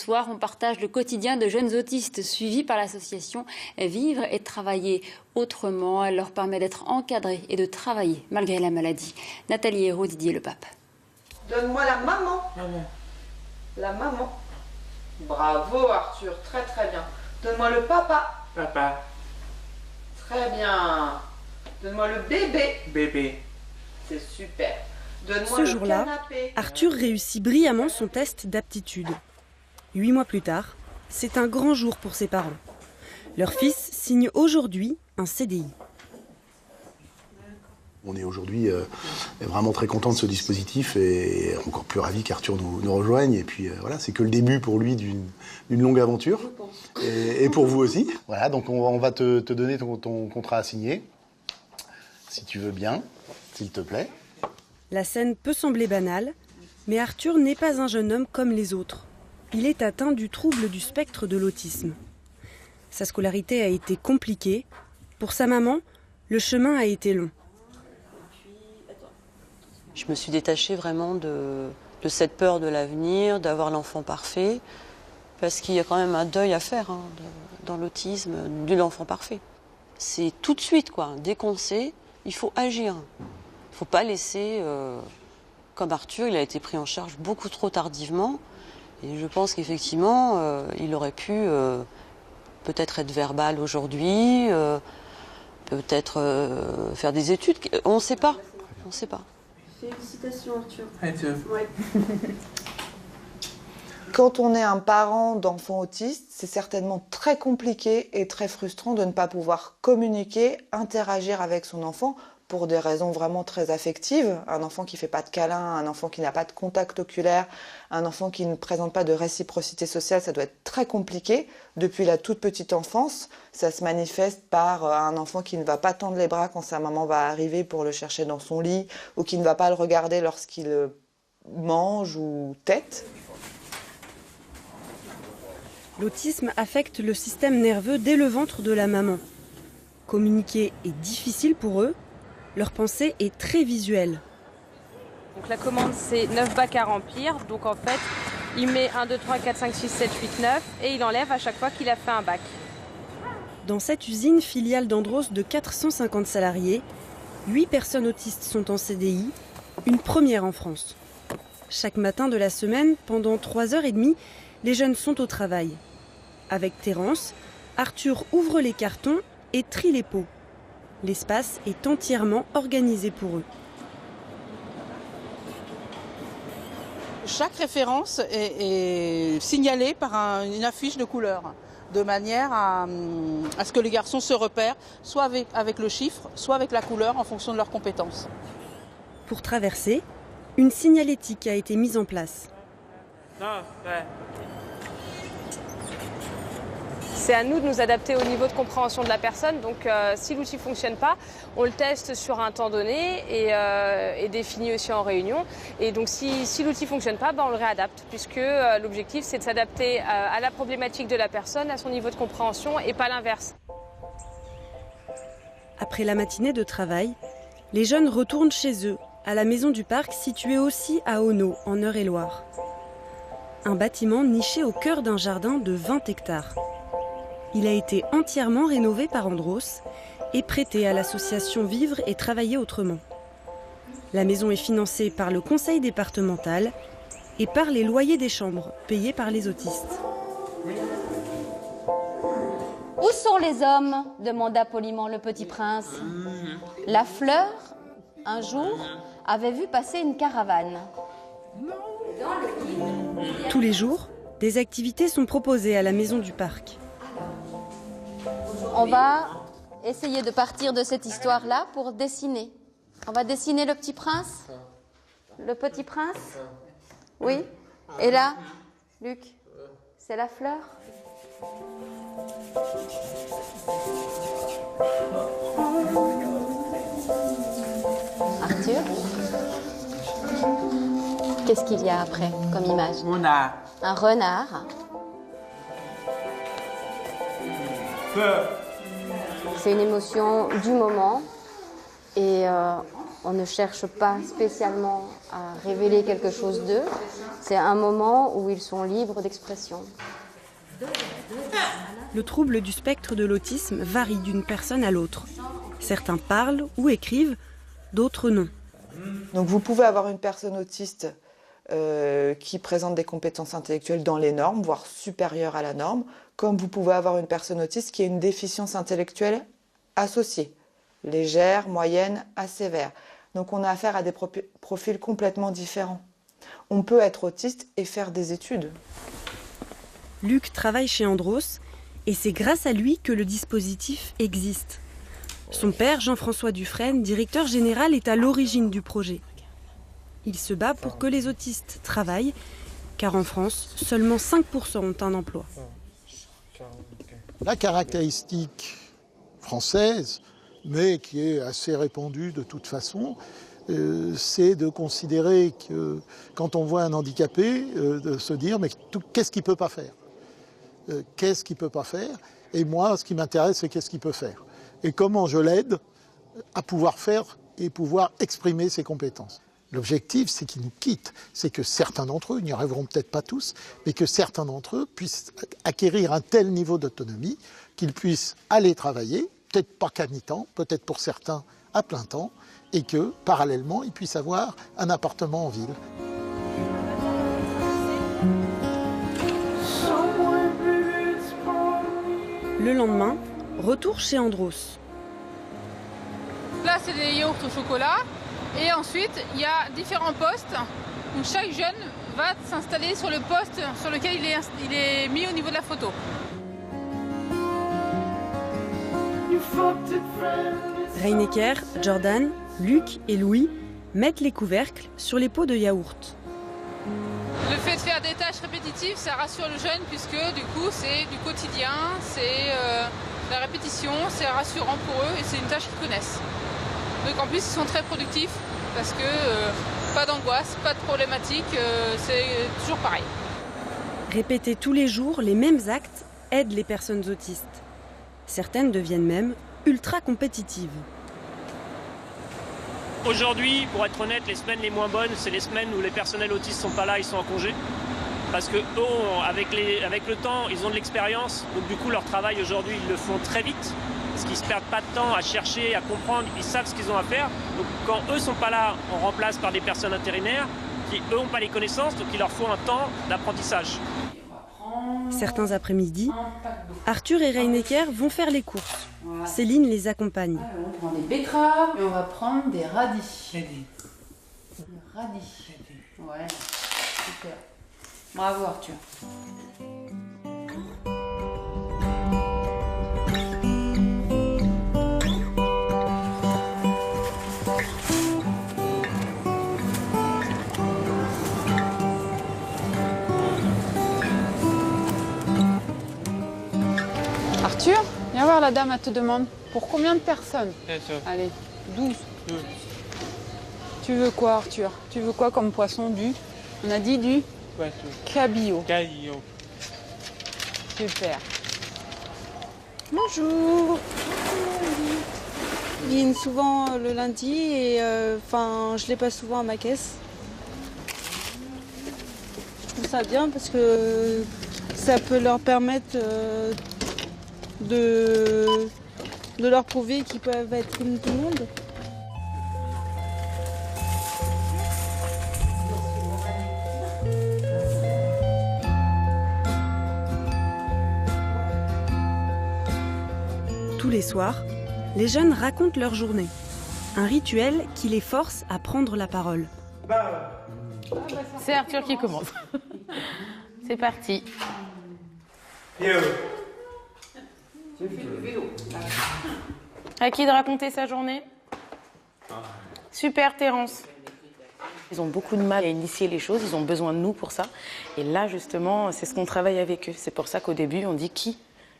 soir, on partage le quotidien de jeunes autistes suivis par l'association Vivre et Travailler Autrement. Elle leur permet d'être encadrés et de travailler malgré la maladie. Nathalie Hérault, Didier Lepape. Donne-moi la maman. La maman. Bravo Arthur, très très bien. Donne-moi le papa. Papa. Très bien. Donne-moi le bébé. Bébé. C'est super. Donne-moi Ce le jour-là, canapé. Arthur réussit brillamment son test d'aptitude. 8 mois plus tard, c'est un grand jour pour ses parents. Leur fils signe aujourd'hui un CDI. On est aujourd'hui vraiment très content de ce dispositif et encore plus ravis qu'Arthur nous rejoigne. Et puis voilà, c'est que le début pour lui d'une longue aventure. Et pour vous aussi. Voilà, donc on va te donner ton contrat à signer, si tu veux bien, s'il te plaît. La scène peut sembler banale, mais Arthur n'est pas un jeune homme comme les autres. Il est atteint du trouble du spectre de l'autisme. Sa scolarité a été compliquée. Pour sa maman, le chemin a été long. Je me suis détachée vraiment de cette peur de l'avenir, d'avoir l'enfant parfait, parce qu'il y a quand même un deuil à faire dans l'autisme de l'enfant parfait. C'est tout de suite, quoi. Dès qu'on sait, il faut agir. Il ne faut pas laisser, comme Arthur, il a été pris en charge beaucoup trop tardivement. Et je pense qu'effectivement, il aurait pu peut-être être verbal aujourd'hui, peut-être faire des études. On ne sait pas. On ne sait pas. Félicitations Arthur. Arthur. Ouais. Quand on est un parent d'enfants autistes, c'est certainement très compliqué et très frustrant de ne pas pouvoir communiquer, interagir avec son enfant pour des raisons vraiment très affectives. Un enfant qui ne fait pas de câlin, un enfant qui n'a pas de contact oculaire, un enfant qui ne présente pas de réciprocité sociale, ça doit être très compliqué. Depuis la toute petite enfance, ça se manifeste par un enfant qui ne va pas tendre les bras quand sa maman va arriver pour le chercher dans son lit, ou qui ne va pas le regarder lorsqu'il mange ou tète. L'autisme affecte le système nerveux dès le ventre de la maman. Communiquer est difficile pour eux. Leur pensée est très visuelle. Donc la commande, c'est 9 bacs à remplir. Donc en fait, il met 1, 2, 3, 4, 5, 6, 7, 8, 9 et il enlève à chaque fois qu'il a fait un bac. Dans cette usine filiale d'Andros de 450 salariés, 8 personnes autistes sont en CDI, une première en France. Chaque matin de la semaine, pendant 3h30, les jeunes sont au travail. Avec Terence, Arthur ouvre les cartons et trie les pots. L'espace est entièrement organisé pour eux. Chaque référence est signalée par une affiche de couleur, de manière à ce que les garçons se repèrent, soit avec le chiffre, soit avec la couleur, en fonction de leurs compétences. Pour traverser, une signalétique a été mise en place. C'est à nous de nous adapter au niveau de compréhension de la personne. Donc si l'outil ne fonctionne pas, on le teste sur un temps donné et défini aussi en réunion. Et donc si l'outil ne fonctionne pas, on le réadapte, puisque l'objectif c'est de s'adapter à la problématique de la personne, à son niveau de compréhension et pas l'inverse. Après la matinée de travail, les jeunes retournent chez eux, à la maison du parc située aussi à Auneau, en Eure-et-Loir. Un bâtiment niché au cœur d'un jardin de 20 hectares. Il a été entièrement rénové par Andros et prêté à l'association Vivre et Travailler Autrement. La maison est financée par le conseil départemental et par les loyers des chambres payés par les autistes. Où sont les hommes ? Demanda poliment le petit prince. La fleur, un jour, avait vu passer une caravane. Tous les jours, des activités sont proposées à la maison du parc. On va essayer de partir de cette histoire-là pour dessiner. On va dessiner le petit prince. Le petit prince ? Oui. Et là, Luc, c'est la fleur ? Arthur ? Qu'est-ce qu'il y a après comme image ? Renard. Un renard. Peur. C'est une émotion du moment et On ne cherche pas spécialement à révéler quelque chose d'eux. C'est un moment où ils sont libres d'expression. Le trouble du spectre de l'autisme varie d'une personne à l'autre. Certains parlent ou écrivent, d'autres non. Donc vous pouvez avoir une personne autiste qui présente des compétences intellectuelles dans les normes, voire supérieures à la norme, comme vous pouvez avoir une personne autiste qui a une déficience intellectuelle associée, légère, moyenne à sévère. Donc on a affaire à des profils complètement différents. On peut être autiste et faire des études. Luc travaille chez Andros et c'est grâce à lui que le dispositif existe. Son père, Jean-François Dufresne, directeur général, est à l'origine du projet. Il se bat pour que les autistes travaillent, car en France, seulement 5% ont un emploi. La caractéristique française, mais qui est assez répandue de toute façon, c'est de considérer que quand on voit un handicapé, de se dire mais qu'est-ce qu'il ne peut pas faire ? Qu'est-ce qu'il ne peut pas faire ? Et moi, ce qui m'intéresse, c'est qu'est-ce qu'il peut faire ? Et comment je l'aide à pouvoir faire et pouvoir exprimer ses compétences. L'objectif, c'est qu'ils nous quittent. C'est que certains d'entre eux, ils n'y arriveront peut-être pas tous, mais que certains d'entre eux puissent acquérir un tel niveau d'autonomie qu'ils puissent aller travailler, peut-être pas qu'à mi-temps, peut-être pour certains à plein temps, et que, parallèlement, ils puissent avoir un appartement en ville. Le lendemain, retour chez Andros. Là, c'est des yaourts au chocolat. Et ensuite, il y a différents postes où chaque jeune va s'installer sur le poste sur lequel il est mis au niveau de la photo. Reinecker, Jordan, Luc et Louis mettent les couvercles sur les pots de yaourt. Le fait de faire des tâches répétitives, ça rassure le jeune puisque du coup, c'est du quotidien, c'est la répétition, c'est rassurant pour eux et c'est une tâche qu'ils connaissent. Donc en plus, ils sont très productifs parce que pas d'angoisse, pas de problématique, c'est toujours pareil. Répéter tous les jours les mêmes actes aide les personnes autistes. Certaines deviennent même ultra compétitives. Aujourd'hui, pour être honnête, les semaines les moins bonnes, c'est les semaines où les personnels autistes sont pas là, ils sont en congé. Parce que eux, avec le temps, ils ont de l'expérience. Donc du coup, leur travail aujourd'hui, ils le font très vite. Parce qu'ils ne se perdent pas de temps à chercher, à comprendre, ils savent ce qu'ils ont à faire. Donc quand eux ne sont pas là, on remplace par des personnes intérimaires qui, eux, n'ont pas les connaissances, donc il leur faut un temps d'apprentissage. Certains après-midi, Arthur et Reinecker vont faire les courses. Voilà. Céline les accompagne. Alors, on prend des betteraves et on va prendre des radis. Des radis. Ouais, super. Bravo Arthur. Arthur, viens voir la dame, elle te demande pour combien de personnes? Allez, 12. Tu veux quoi Arthur? Tu veux quoi comme poisson? On a dit du cabillaud. Super. Bonjour. Ils viennent souvent le lundi et je les passe souvent à ma caisse. Je trouve ça bien parce que ça peut leur permettre de leur prouver qu'ils peuvent être comme tout le monde. Tous les soirs, les jeunes racontent leur journée. Un rituel qui les force à prendre la parole. C'est Arthur qui commence. C'est parti. À qui de raconter sa journée? Super, Terence. Ils ont beaucoup de mal à initier les choses, ils ont besoin de nous pour ça. Et là, justement, c'est ce qu'on travaille avec eux. C'est pour ça qu'au début, on dit qui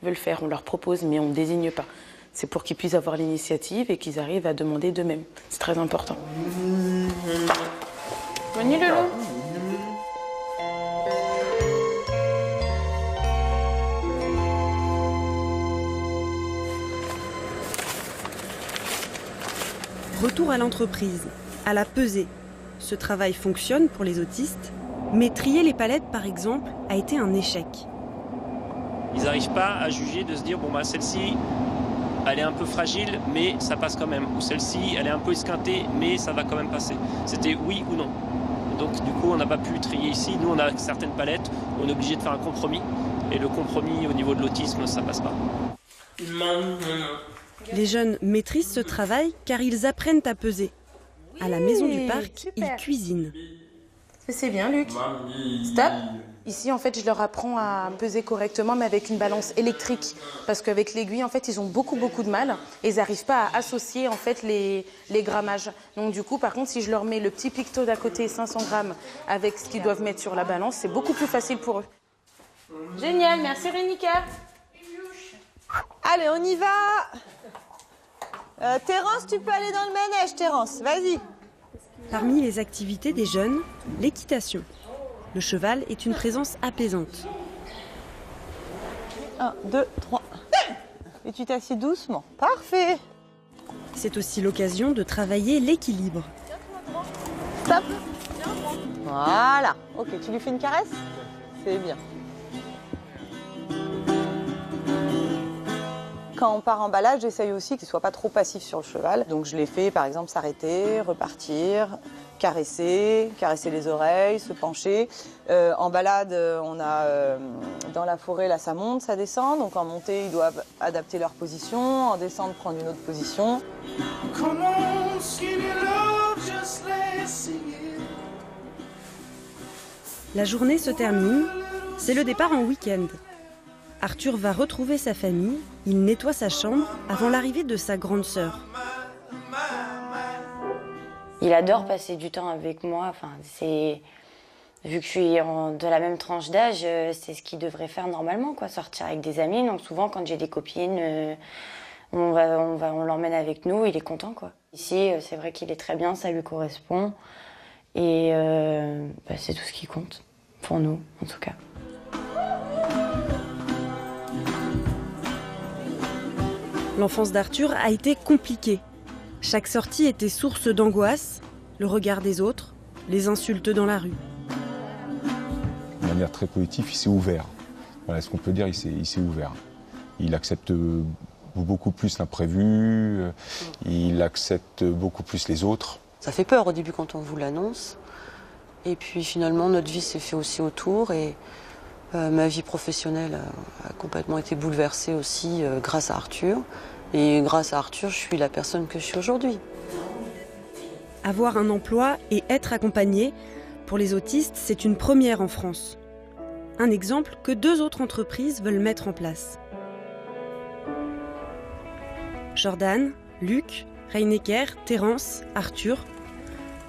veut le faire. On leur propose, mais on ne désigne pas. C'est pour qu'ils puissent avoir l'initiative et qu'ils arrivent à demander d'eux-mêmes. C'est très important. Bonne nuit, Lolo. Retour à l'entreprise, à la pesée. Ce travail fonctionne pour les autistes, mais trier les palettes, par exemple, a été un échec. Ils n'arrivent pas à juger, de se dire, bon, bah, celle-ci, elle est un peu fragile, mais ça passe quand même. Ou celle-ci, elle est un peu esquintée, mais ça va quand même passer. C'était oui ou non. Donc, du coup, on n'a pas pu trier ici. Nous, on a certaines palettes, on est obligé de faire un compromis. Et le compromis, au niveau de l'autisme, ça passe pas. Les jeunes maîtrisent ce travail car ils apprennent à peser. À la maison du parc, super. ils cuisinent. C'est bien, Luc. Stop. Ici, en fait, je leur apprends à peser correctement, mais avec une balance électrique. Parce qu'avec l'aiguille, en fait, ils ont beaucoup de mal. Et ils n'arrivent pas à associer, en fait, les grammages. Donc, du coup, par contre, si je leur mets le petit picto d'à côté, 500 grammes, avec ce qu'ils doivent mettre sur la balance, c'est beaucoup plus facile pour eux. Génial, merci Rénica. Allez, on y va. Terence, tu peux aller dans le manège, Terence, vas-y. Parmi les activités des jeunes, l'équitation. Le cheval est une présence apaisante. 1, 2, 3. Et tu t'assieds doucement. Parfait. C'est aussi l'occasion de travailler l'équilibre. Stop. Voilà. Ok, tu lui fais une caresse? C'est bien. Quand on part en balade, j'essaye aussi qu'il ne soit pas trop passif sur le cheval. Donc je l'ai fait, par exemple, s'arrêter, repartir, caresser les oreilles, se pencher. En balade, on a dans la forêt, là ça monte, ça descend. Donc en montée, ils doivent adapter leur position. En descente, prendre une autre position. La journée se termine, c'est le départ en week-end. Arthur va retrouver sa famille, il nettoie sa chambre avant l'arrivée de sa grande sœur. Il adore passer du temps avec moi. Enfin, vu que je suis de la même tranche d'âge, c'est ce qu'il devrait faire normalement, quoi, sortir avec des amis. Donc souvent, quand j'ai des copines, on l'emmène avec nous, il est content, quoi. Ici, c'est vrai qu'il est très bien, ça lui correspond. Et c'est tout ce qui compte, pour nous, en tout cas. L'enfance d'Arthur a été compliquée. Chaque sortie était source d'angoisse, le regard des autres, les insultes dans la rue. De manière très positive, il s'est ouvert. Voilà ce qu'on peut dire, il s'est ouvert. Il accepte beaucoup plus l'imprévu, il accepte beaucoup plus les autres. Ça fait peur au début quand on vous l'annonce. Et puis finalement, notre vie s'est fait aussi autour. Et ma vie professionnelle a complètement été bouleversée aussi grâce à Arthur. Et grâce à Arthur, je suis la personne que je suis aujourd'hui. Avoir un emploi et être accompagné, pour les autistes, c'est une première en France. Un exemple que 2 autres entreprises veulent mettre en place. Jordan, Luc, Reinecker, Terence, Arthur.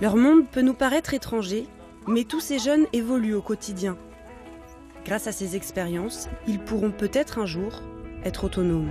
Leur monde peut nous paraître étranger, mais tous ces jeunes évoluent au quotidien. Grâce à ces expériences, ils pourront peut-être un jour être autonomes.